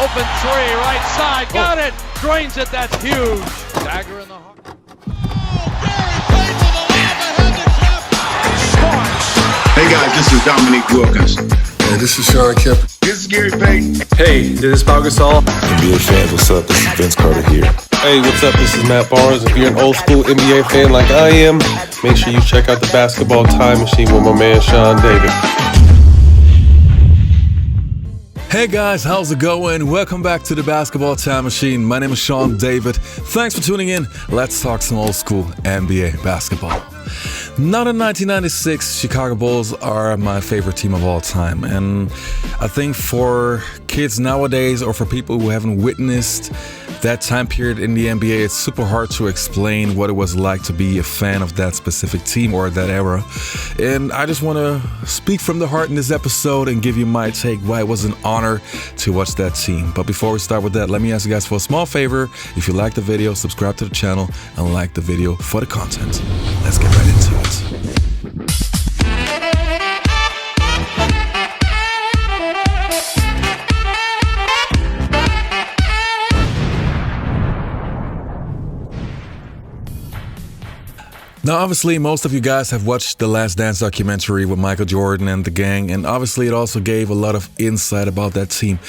Open three, right side, got it! Drains it, that's huge. Dagger in the heart. Hey guys, this is Dominique Wilkins. Hey, this is Sean Kemp. This is Gary Payton. Hey, this is Pau Gasol. NBA fans, what's up? This is Vince Carter here. Hey, what's up? This is Matt Barnes. If you're an old school NBA fan like I am, make sure you check out the Basketball Time Machine with my man Sean David. Hey guys, how's it going? Welcome back to the Basketball Time Machine. My name is Sean David. Thanks for tuning in. Let's talk some old school NBA basketball. Now, the 1996 Chicago Bulls are my favorite team of all time. And I think for kids nowadays, or for people who haven't witnessed that time period in the NBA, it's super hard to explain what it was like to be a fan of that specific team or that era. And I just want to speak from the heart in this episode and give you my take why it was an honor to watch that team. But before we start with that, let me ask you guys for a small favor. If you like the video, subscribe to the channel and like the video for the content. Let's get right into it. Now, obviously, most of you guys have watched the Last Dance documentary with Michael Jordan and the gang, and obviously it also gave a lot of insight about that team.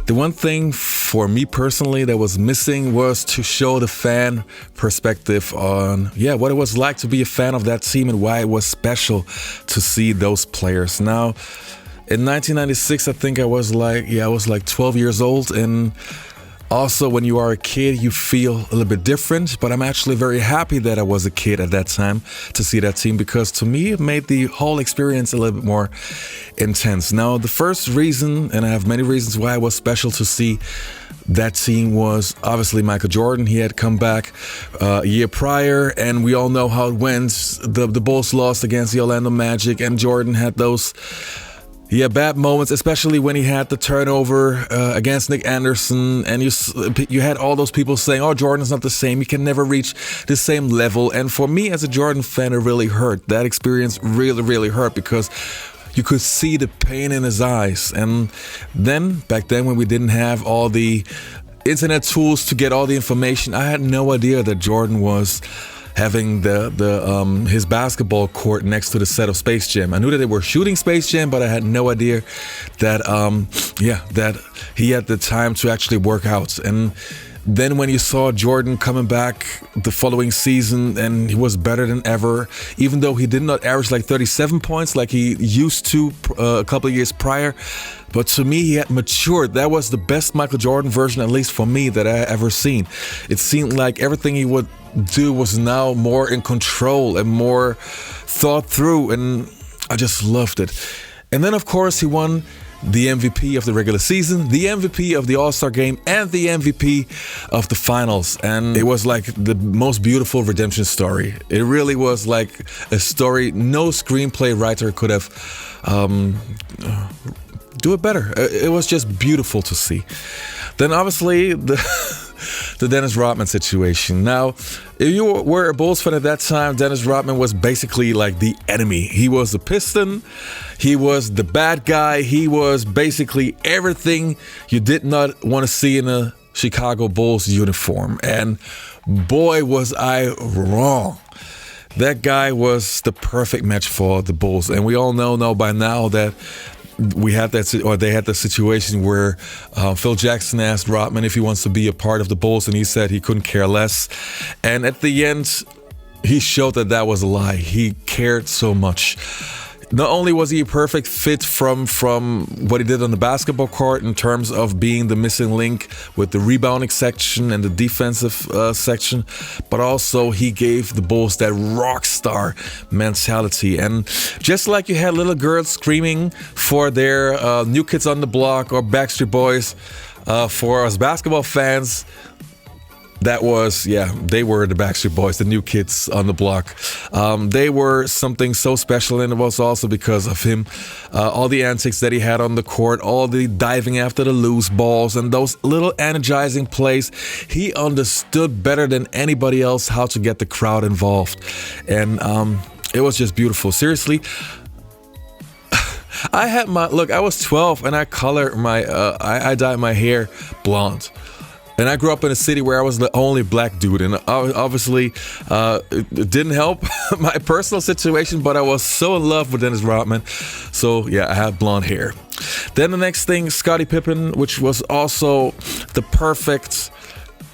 The one thing for me personally that was missing was to show the fan perspective on, what it was like to be a fan of that team and why it was special to see those players. Now, in 1996, I think I was like 12 years old, and also, when you are a kid, you feel a little bit different, but I'm actually very happy that I was a kid at that time to see that team, because to me, it made the whole experience a little bit more intense. Now, the first reason, and I have many reasons why it was special to see that team, was obviously Michael Jordan. He had come back a year prior, and we all know how it went. The Bulls lost against the Orlando Magic, and Jordan had those bad moments, especially when he had the turnover against Nick Anderson, and you had all those people saying, "Oh, Jordan's not the same. He can never reach the same level." And for me, as a Jordan fan, it really hurt. That experience really, really hurt, because you could see the pain in his eyes. And then, back then, when we didn't have all the internet tools to get all the information, I had no idea that Jordan was having his basketball court next to the set of Space Jam. I knew that they were shooting Space Jam, but I had no idea that that he had the time to actually work out. And then when you saw Jordan coming back the following season, and he was better than ever, even though he did not average like 37 points like he used to a couple of years prior. But to me, he had matured. That was the best Michael Jordan version, at least for me, that I ever seen. It seemed like everything he would do was now more in control and more thought through, and I just loved it. And then, of course, he won the MVP of the regular season, the MVP of the All-Star game, and the MVP of the finals. And it was like the most beautiful redemption story. It really was like a story no screenplay writer could have do it better. It was just beautiful to see. Then obviously the Dennis Rodman situation. Now, if you were a Bulls fan at that time, Dennis Rodman was basically like the enemy. He was the Piston. He was the bad guy. He was basically everything you did not want to see in a Chicago Bulls uniform. And boy, was I wrong. That guy was the perfect match for the Bulls. And we all know by now that they had the situation where Phil Jackson asked Rodman if he wants to be a part of the Bulls, and he said he couldn't care less. And at the end, he showed that was a lie. He cared so much. Not only was he a perfect fit from what he did on the basketball court in terms of being the missing link with the rebounding section and the defensive section, but also he gave the Bulls that rock star mentality. And just like you had little girls screaming for their New Kids on the Block or Backstreet Boys, for us basketball fans, that was, they were the Backstreet Boys, the New Kids on the Block. They were something so special, and it was also because of him. All the antics that he had on the court, all the diving after the loose balls, and those little energizing plays. He understood better than anybody else how to get the crowd involved. And it was just beautiful. Seriously, I was 12 and I colored I dyed my hair blonde. And I grew up in a city where I was the only black dude. And obviously, it didn't help my personal situation, but I was so in love with Dennis Rodman. So, yeah, I had blonde hair. Then the next thing, Scottie Pippen, which was also the perfect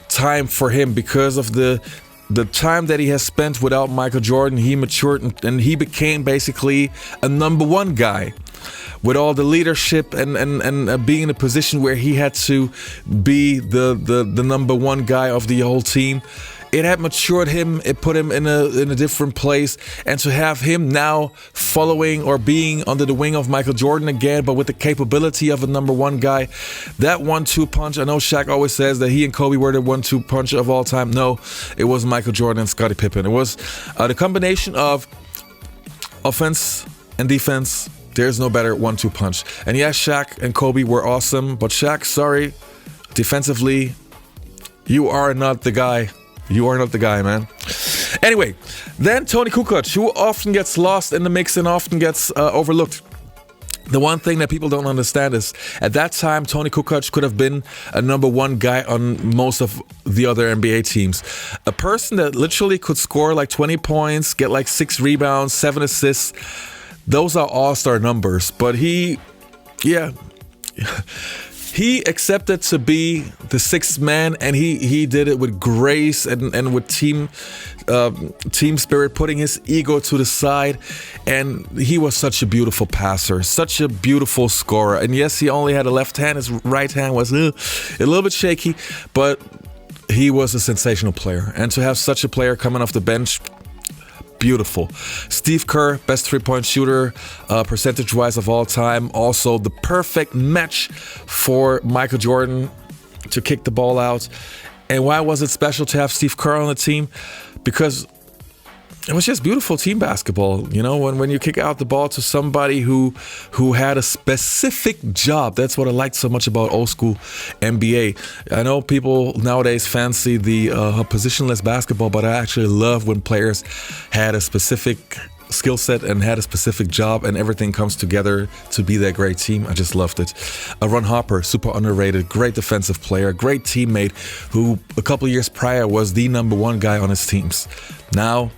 time for him because of the time that he has spent without Michael Jordan. He matured and he became basically a number one guy. With all the leadership and being in a position where he had to be the number one guy of the whole team, it had matured him. It put him in a different place, and to have him now following or being under the wing of Michael Jordan again, but with the capability of a number one guy, that 1-2 punch. I know Shaq always says that he and Kobe were the 1-2 punch of all time. No, it was Michael Jordan and Scottie Pippen. It was the combination of offense and defense. There's no better 1-2 punch. And yes, Shaq and Kobe were awesome, but Shaq, sorry, defensively, you are not the guy. You are not the guy, man. Anyway, then Toni Kukoc, who often gets lost in the mix and often gets overlooked. The one thing that people don't understand is, at that time, Toni Kukoc could have been a number one guy on most of the other NBA teams. A person that literally could score like 20 points, get like 6 rebounds, 7 assists. Those are all-star numbers, but he accepted to be the sixth man, and he did it with grace and with team spirit, putting his ego to the side. And he was such a beautiful passer, such a beautiful scorer. And yes, he only had a left hand. His right hand was a little bit shaky, but he was a sensational player. And to have such a player coming off the bench, beautiful. Steve Kerr, best three-point shooter percentage-wise of all time. Also the perfect match for Michael Jordan to kick the ball out. And why was it special to have Steve Kerr on the team? Because it was just beautiful team basketball. You know, when you kick out the ball to somebody who had a specific job. That's what I liked so much about old school NBA. I know people nowadays fancy the positionless basketball, but I actually love when players had a specific skill set and had a specific job, and everything comes together to be that great team. I just loved it. Ron Harper, super underrated, great defensive player, great teammate, who a couple years prior was the number one guy on his teams. Now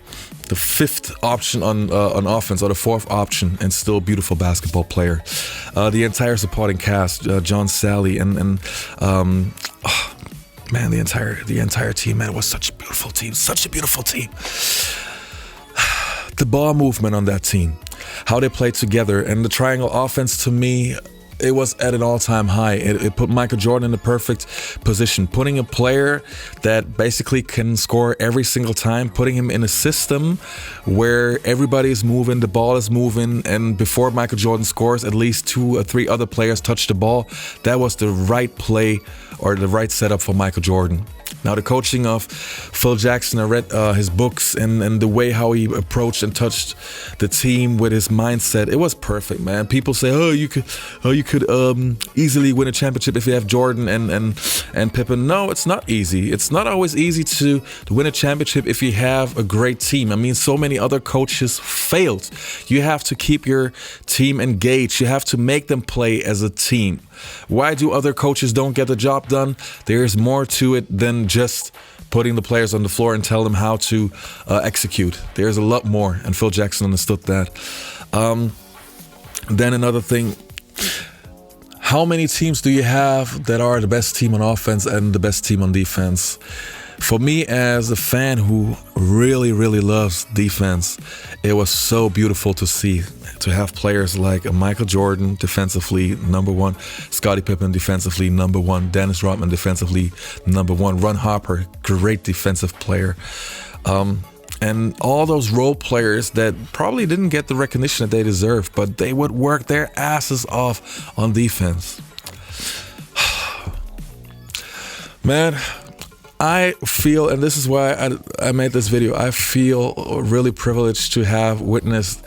the fifth option on offense, or the fourth option, and still beautiful basketball player. The entire supporting cast, John Sally and man, the entire team, man, it was such a beautiful team, such a beautiful team. The ball movement on that team, how they played together, and the triangle offense, to me, it was at an all-time high. It put Michael Jordan in the perfect position, putting a player that basically can score every single time, putting him in a system where everybody is moving, the ball is moving, and before Michael Jordan scores, at least 2 or 3 other players touch the ball. That was the right play, or the right setup for Michael Jordan. Now, the coaching of Phil Jackson, I read his books, and the way how he approached and touched the team with his mindset, it was perfect, man. People say, you could easily win a championship if you have Jordan and Pippen. No, it's not easy. It's not always easy to win a championship if you have a great team. I mean, so many other coaches failed. You have to keep your team engaged. You have to make them play as a team. Why do other coaches don't get the job done? There's more to it than just putting the players on the floor and tell them how to execute. There's a lot more, and Phil Jackson understood that. Then another thing, how many teams do you have that are the best team on offense and the best team on defense? For me, as a fan who really, really loves defense, it was so beautiful to see, to have players like Michael Jordan defensively #1, Scottie Pippen defensively #1, Dennis Rodman defensively #1, Ron Harper, great defensive player. And all those role players that probably didn't get the recognition that they deserved, but they would work their asses off on defense. Man, I feel, and this is why I made this video, I feel really privileged to have witnessed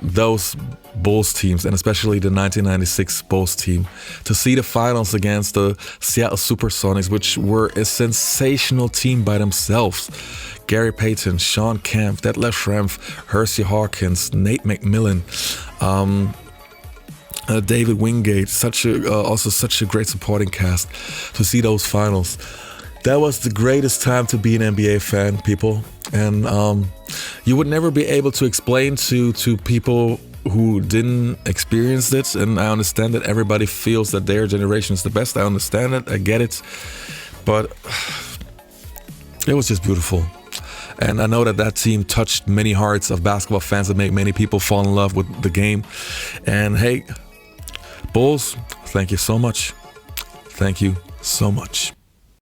those Bulls teams, and especially the 1996 Bulls team, to see the finals against the Seattle Supersonics, which were a sensational team by themselves. Gary Payton, Sean Kemp, Detlef Schrempf, Hersey Hawkins, Nate McMillan, David Wingate, also such a great supporting cast. To see those finals, that was the greatest time to be an NBA fan, people. And you would never be able to explain to people who didn't experience it. And I understand that everybody feels that their generation is the best. I understand it. I get it. But it was just beautiful. And I know that team touched many hearts of basketball fans and made many people fall in love with the game. And hey, Bulls, thank you so much. Thank you so much.